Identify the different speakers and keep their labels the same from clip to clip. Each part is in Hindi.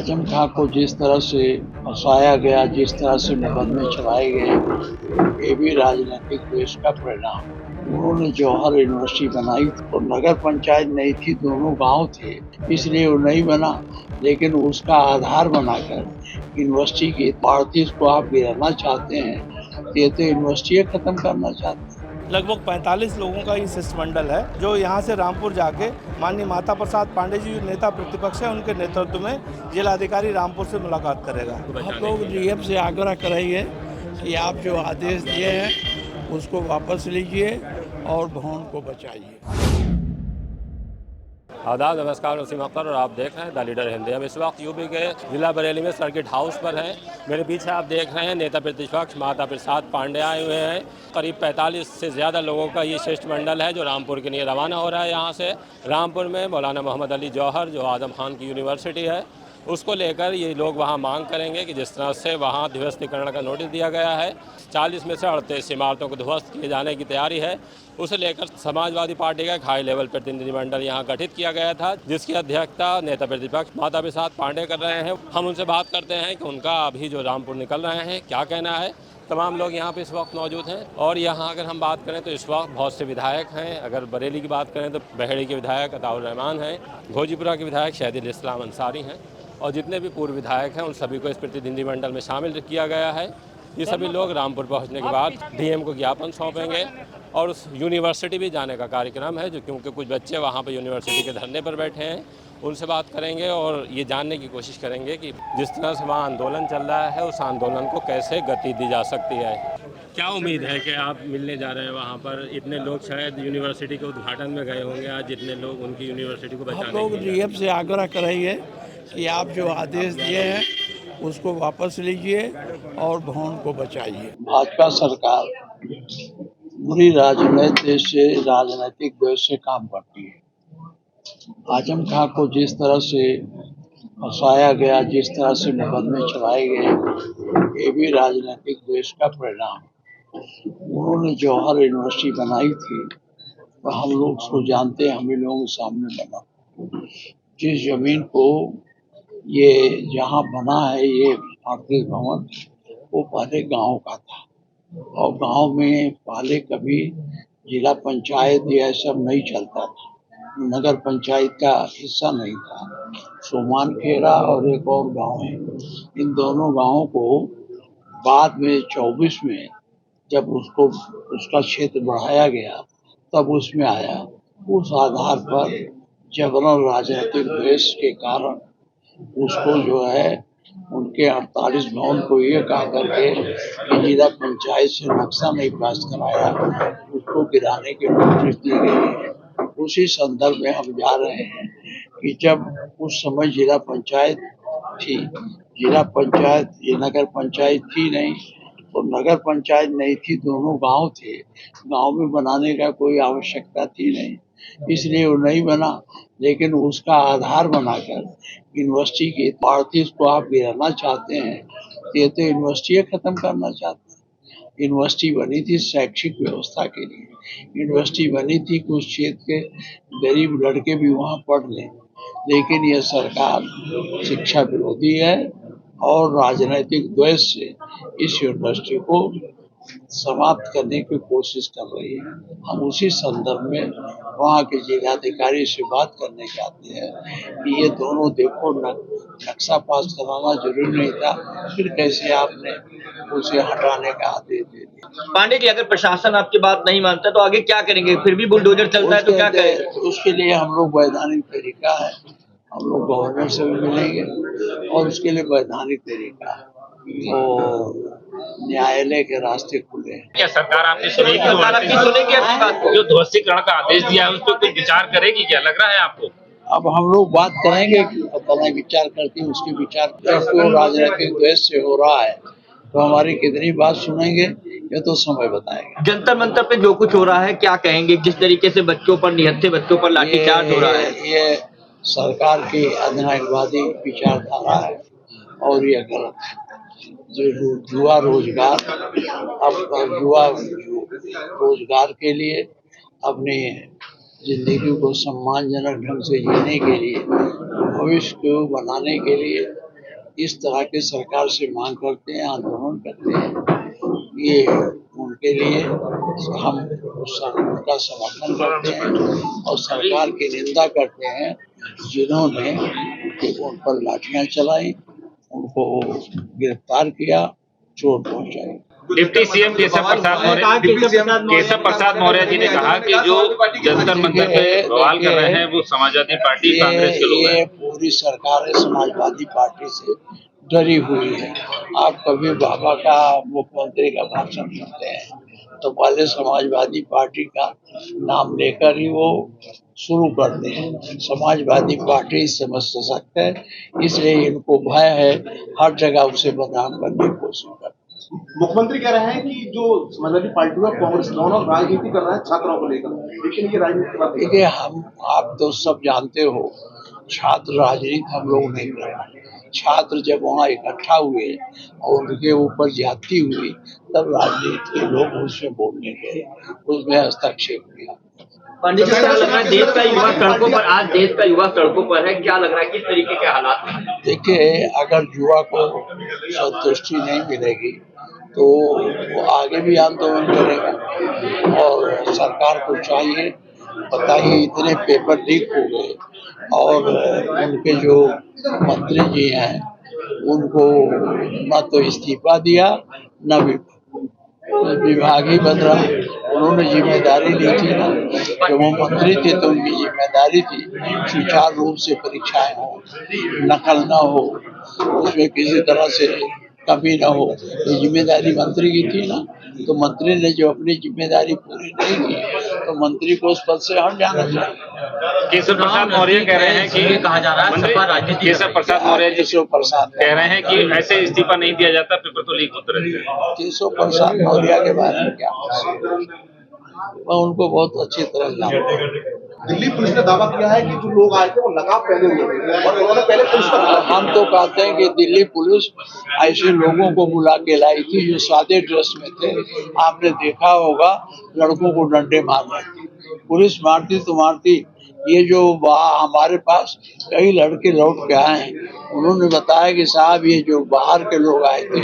Speaker 1: आजम खां को जिस तरह से फंसाया गया, जिस तरह से मुकदमे चलाए गए, ये भी राजनीतिक द्वेष का परिणाम। उन्होंने जौहर यूनिवर्सिटी बनाई और नगर पंचायत नहीं थी, दोनों गांव थे, इसलिए वो नहीं बना। लेकिन उसका आधार बनाकर यूनिवर्सिटी की पार्टी को आप गिराना चाहते हैं, ये तो यूनिवर्सिटी खत्म करना चाहते हैं।
Speaker 2: लगभग 45 लोगों का ये शिष्टमंडल है जो यहाँ से रामपुर जाके माननीय माता प्रसाद पांडे जी जो नेता प्रतिपक्ष है उनके नेतृत्व में जिलाधिकारी रामपुर से मुलाकात करेगा। हम लोग डीएम से आग्रह करेंगे कि आप जो आदेश दिए हैं उसको वापस लीजिए और भवन को बचाइए।
Speaker 3: आदाब, नमस्कार, वसीम अख्तर और आप देख रहे हैं द लीडर हिंदी। हम इस वक्त यूपी के जिला बरेली में सर्किट हाउस पर हैं। मेरे पीछे आप देख रहे हैं नेता प्रतिपक्ष माता प्रसाद पांडे आए हुए हैं। करीब 45 से ज़्यादा लोगों का ये शिष्टमंडल है जो रामपुर के लिए रवाना हो रहा है। यहाँ से रामपुर में मौलाना मोहम्मद अली जौहर जो आजम खान की यूनिवर्सिटी है उसको लेकर ये लोग वहाँ मांग करेंगे कि जिस तरह से वहाँ ध्वस्तीकरण का नोटिस दिया गया है, 40 में से 38 इमारतों को ध्वस्त किए जाने की तैयारी है, उसे लेकर समाजवादी पार्टी का एक हाई लेवल प्रतिनिधिमंडल यहाँ गठित किया गया था जिसकी अध्यक्षता नेता प्रतिपक्ष माता प्रसाद पांडे कर रहे हैं। हम उनसे बात करते हैं कि उनका अभी जो रामपुर निकल रहे हैं क्या कहना है। तमाम लोग यहाँ पे इस वक्त मौजूद हैं और यहाँ अगर हम बात करें तो इस वक्त बहुत से विधायक हैं। अगर बरेली की बात करें तो बहेड़ी के विधायक अताउर रहमान हैं, घोजीपुरा के विधायक शहीद इस्लाम अंसारी हैं और जितने भी पूर्व विधायक हैं उन सभी को इस प्रतिनिधिमंडल में शामिल किया गया है। ये सभी लोग रामपुर पहुंचने के बाद डीएम को ज्ञापन सौंपेंगे और उस यूनिवर्सिटी भी जाने का कार्यक्रम है जो क्योंकि कुछ बच्चे वहाँ पर यूनिवर्सिटी के धरने पर बैठे हैं, उनसे बात करेंगे और ये जानने की कोशिश करेंगे कि जिस तरह से वहाँ आंदोलन चल रहा है उस आंदोलन को कैसे गति दी जा सकती है। क्या उम्मीद है कि आप मिलने जा रहे हैं वहाँ पर? इतने लोग शायद यूनिवर्सिटी के उद्घाटन में गए होंगे आज, जितने लोग उनकी यूनिवर्सिटी को बचाने।
Speaker 2: हम लोग डीएम से आग्रह करेंगे कि आप जो आदेश दिए हैं उसको वापस लीजिए और भवन को बचाइए।
Speaker 1: भाजपा सरकार बुरी राजनीतिक द्वेष से काम करती है। आजम खां को जिस तरह से फंसाया गया, जिस तरह से मुकदमे चलाए गए, ये भी राजनीतिक द्वेष का परिणाम। उन्होंने जौहर यूनिवर्सिटी बनाई थी तो हम लोग उसको जानते हैं, हम ही लोगों के सामने बना। जिस जमीन को ये जहाँ बना है ये पार्टी भवन, वो पहले गांव का था और गांव में पहले कभी जिला पंचायत ये सब नहीं चलता था, नगर पंचायत का हिस्सा नहीं था। सोमान खेड़ा और एक और गांव है, इन दोनों गांवों को बाद में 24 में जब उसका क्षेत्र बढ़ाया गया तब उसमें आया। उस आधार पर जबरन राजनीतिक द्वेष के कारण उसको जो है उनके 48 भवन को ये कहा करके कि जिला पंचायत से नक्शा नहीं पास कराया, उसको गिराने की नोटिस दी गई है। उसी संदर्भ में हम जा रहे हैं कि जब उस समय जिला पंचायत थी, जिला पंचायत ये नगर पंचायत थी नहीं, तो नगर पंचायत नहीं थी, दोनों गांव थे, गांव में बनाने का कोई आवश्यकता थी नहीं, इसलिए वो नहीं बना। लेकिन उसका आधार बनाकर यूनिवर्सिटी की पार्टी को आप गिराना चाहते हैं, ये तो यूनिवर्सिटी खत्म करना चाहते हैं। यूनिवर्सिटी बनी थी शैक्षिक व्यवस्था के लिए, यूनिवर्सिटी बनी थी कि उस क्षेत्र के गरीब लड़के भी वहाँ पढ़ लें। लेकिन यह सरकार शिक्षा विरोधी है और राजनीतिक द्वेष से इस यूनिवर्सिटी को समाप्त करने की कोशिश कर रही है। हम उसी संदर्भ में वहाँ के जिलाधिकारी से बात करने चाहते हैं कि ये दोनों देखो नक्शा पास कराना जरूरी नहीं था, फिर कैसे आपने उसे हटाने का आदेश दे दिया।
Speaker 4: पांडे जी, अगर प्रशासन आपकी बात नहीं मानता तो आगे क्या करेंगे? फिर भी बुलडोजर चलता है तो क्या करेंगे?
Speaker 1: उसके लिए हम लोग वैधानिक तरीका है, हम लोग गवर्नर से भी मिलेंगे और उसके लिए वैधानिक तरीका और न्यायालय के रास्ते खुले हैं।
Speaker 5: क्या सरकार आपने सुनेगी अपनी बात को? जो ध्वस्तीकरण का आदेश दिया है उस पर कुछ विचार करेगी क्या, लग रहा है आपको?
Speaker 1: अब हम लोग बात करेंगे कि पता नहीं विचार करती, उसके विचार क्यों राजनीतिक द्वेष से हो रहा है तो हमारी कितनी बात सुनेंगे ये तो समय बताएगा।
Speaker 4: जंतर मंतर पे जो कुछ हो रहा है क्या कहेंगे? जिस तरीके से बच्चों पर, निहत्थे बच्चों पर लाठीचार्ज हो रहा है, ये
Speaker 1: सरकार की अधिनायकवादी विचारधारा है और ये गलत है। जो युवा रोजगार, अब युवा रोजगार के लिए, अपनी जिंदगी को सम्मानजनक ढंग से जीने के लिए, भविष्य को बनाने के लिए इस तरह की सरकार से मांग करते हैं, आंदोलन करते हैं, ये उनके लिए हम उनका समर्थन करते हैं और सरकार की निंदा करते हैं जिन्होंने उन पर लाठियां चलाई, उनको गिरफ्तार किया, चोट पहुंचाई।
Speaker 5: डिप्टी सीएम केशव प्रसाद मौर्य जी ने कहा कि जो जंतर मंतर पे बवाल कर रहे हैं वो समाजवादी पार्टी कांग्रेस के लोग हैं।
Speaker 1: ये पूरी सरकार समाजवादी पार्टी से डरी हुई है। आप कभी बाबा का, मुख्यमंत्री का भाषण सुनते हैं तो पहले समाजवादी पार्टी का नाम लेकर ही वो शुरू करते हैं। समाजवादी पार्टी समझ सशक्त है, इसलिए इनको भय है, हर जगह उसे बदनाम करने की कोशिश करते हैं।
Speaker 6: मुख्यमंत्री कह रहे हैं कि जो समाजवादी पार्टी और कांग्रेस दोनों राजनीति कर रहे हैं छात्रों को लेकर, लेकिन ये राजनीति
Speaker 1: देखिए, आप तो सब जानते हो, छात्र राजनीति हम लोग नहीं कर रहे। छात्र जब वहाँ इकट्ठा हुए और उनके ऊपर ज्यादती हुई तब राजनीति के लोग उसमें बोलने गए, उसमें हस्तक्षेप किया।
Speaker 4: पंडित जी, क्या लग रहा है देश का युवा सड़कों पर, आज देश का युवा सड़कों पर है, क्या लग रहा है किस तरीके के हालात हैं?
Speaker 1: देखिए, अगर युवा को संतुष्टि नहीं मिलेगी तो वो आगे भी आंदोलन करेगा और सरकार को चाहिए, बताइए इतने पेपर लीक हो गए और उनके जो मंत्री जी हैं उनको न तो इस्तीफा दिया न विभाग ही बदला। उन्होंने जिम्मेदारी ली थी ना, जब वो मंत्री थे तो उनकी जिम्मेदारी थी सुचारू रूप से परीक्षाएं हो, नकल न हो, उसमें किसी तरह से कमी न हो, ये जिम्मेदारी मंत्री की थी ना। तो मंत्री ने जो अपनी जिम्मेदारी पूरी नहीं की तो मंत्री को उस पद से हट जाना चाहिए।
Speaker 5: केशव प्रसाद मौर्य कह रहे हैं कि
Speaker 4: कहा जा रहा है
Speaker 5: केशव प्रसाद मौर्य जी
Speaker 1: केशव प्रसाद
Speaker 5: कह रहे हैं कि ऐसे इस्तीफा नहीं दिया जाता, पेपर तो लीक होते रहते हैं।
Speaker 1: केशव प्रसाद मौर्य के बारे में क्या, मैं उनको बहुत अच्छी तरह जानता हूँ।
Speaker 6: दिल्ली पुलिस ने दावा किया है कि जो लोग आए थे वो नकाब पहने हुए थे और उन्होंने पहले पुलिस पर
Speaker 1: हम तो कहते हैं कि दिल्ली पुलिस ऐसे लोगों को बुला के लाई थी जो सादे ड्रेस में थे। आपने देखा होगा लड़कों को डंडे मार रहे थे, पुलिस मारती तो मारती। ये जो हमारे पास कई लड़के लौट के आए हैं, उन्होंने बताया कि साहब ये जो बाहर के लोग आए थे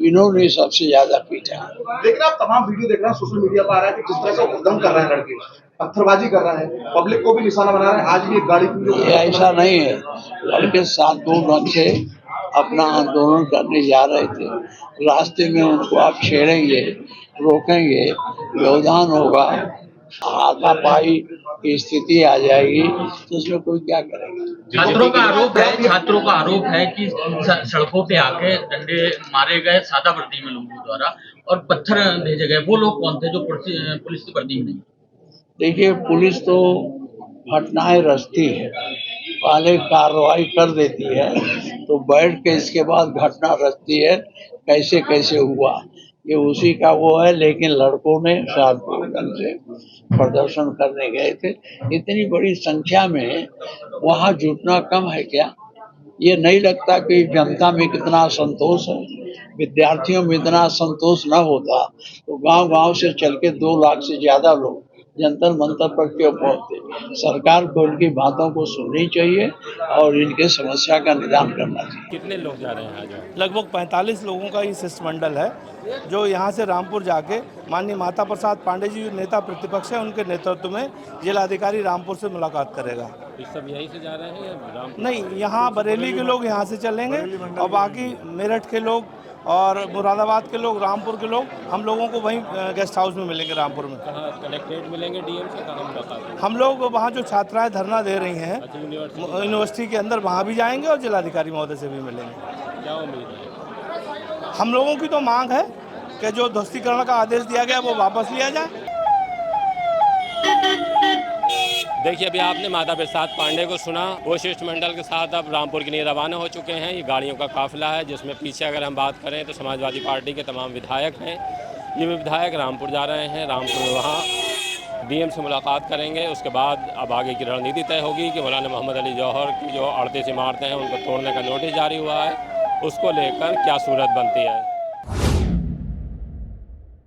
Speaker 1: इन्होंने सबसे ज्यादा पीटा।
Speaker 6: लेकिन आप तमाम वीडियो देख रहे हैं, सोशल मीडिया पर आ रहा है कि किस तरह से उद्यम कर रहे हैं लड़के, पत्थरबाजी कर रहे हैं, पब्लिक को भी निशाना बना रहे हैं। आज भी एक गाड़ी
Speaker 1: ये ऐसा नहीं है, लड़के साथ दो ढंग से अपना आंदोलन करने जा रहे थे, रास्ते में उनको आप छेड़ेंगे, रोकेंगे, व्यवधान होगा, हाथापाई की स्थिति आ जाएगी तो उसमें कोई क्या करेगा।
Speaker 4: छात्रों का आरोप है कि सड़कों पे आके डंडे मारे गए सादा वर्दी में लोगों द्वारा और पत्थर भेजे गए। वो लोग कौन थे जो पुलिस की वर्दी में नहीं?
Speaker 1: देखिए, पुलिस तो घटनाएं रचती है, पहले कार्रवाई कर देती है तो बैठ के इसके बाद घटना रचती है कैसे कैसे हुआ, ये उसी का वो है। लेकिन लड़कों ने शांतिपूर्ण से प्रदर्शन करने गए थे, इतनी बड़ी संख्या में वहाँ जुटना कम है क्या? ये नहीं लगता कि जनता में कितना असंतोष है। विद्यार्थियों में इतना असंतोष न होता तो गांव-गांव से चल के 2 लाख से ज्यादा लोग जंतर मंतर पर क्यों पहुंचते? सरकार को इनकी बातों को सुननी चाहिए और इनके समस्या का निदान करना चाहिए।
Speaker 3: कितने लोग जा रहे हैं आज?
Speaker 2: लगभग 45 लोगों का ये शिष्टमंडल है जो यहाँ से रामपुर जाके माननीय माता प्रसाद पांडे जी जो नेता प्रतिपक्ष है उनके नेतृत्व में जिलाधिकारी रामपुर से मुलाकात करेगा।
Speaker 3: ये सब यहीं से जा रहे हैं या रामपुर?
Speaker 2: नहीं, यहाँ बरेली के लोग यहाँ से चलेंगे और बाकी मेरठ के लोग और मुरादाबाद के लोग, रामपुर के लोग, हम लोगों को वहीं गेस्ट हाउस में मिलेंगे रामपुर में।
Speaker 3: कहाँ कलेक्ट्रेट मिलेंगे, डीएम से कहाँ मुलाकात?
Speaker 2: हम लोग वहाँ जो छात्राएं धरना दे रही हैं यूनिवर्सिटी के अंदर, वहाँ भी जाएंगे और जिलाधिकारी महोदय से भी मिलेंगे।
Speaker 3: क्या उम्मीद है?
Speaker 2: हम लोगों की तो मांग है कि जो ध्वस्तीकरण का आदेश दिया गया वो वापस लिया जाए।
Speaker 3: देखिए, अभी आपने माता प्रसाद पांडे को सुना, वो शिष्टमंडल के साथ अब रामपुर के लिए रवाना हो चुके हैं। ये गाड़ियों का काफिला है जिसमें पीछे अगर हम बात करें तो समाजवादी पार्टी के तमाम विधायक हैं। ये विधायक रामपुर जा रहे हैं, रामपुर में वहाँ डीएम से मुलाकात करेंगे। उसके बाद अब आगे की रणनीति तय होगी कि मौलाना मोहम्मद अली जौहर की जो 38 इमारतें हैं उनको तोड़ने का नोटिस जारी हुआ है, उसको लेकर क्या सूरत बनती है।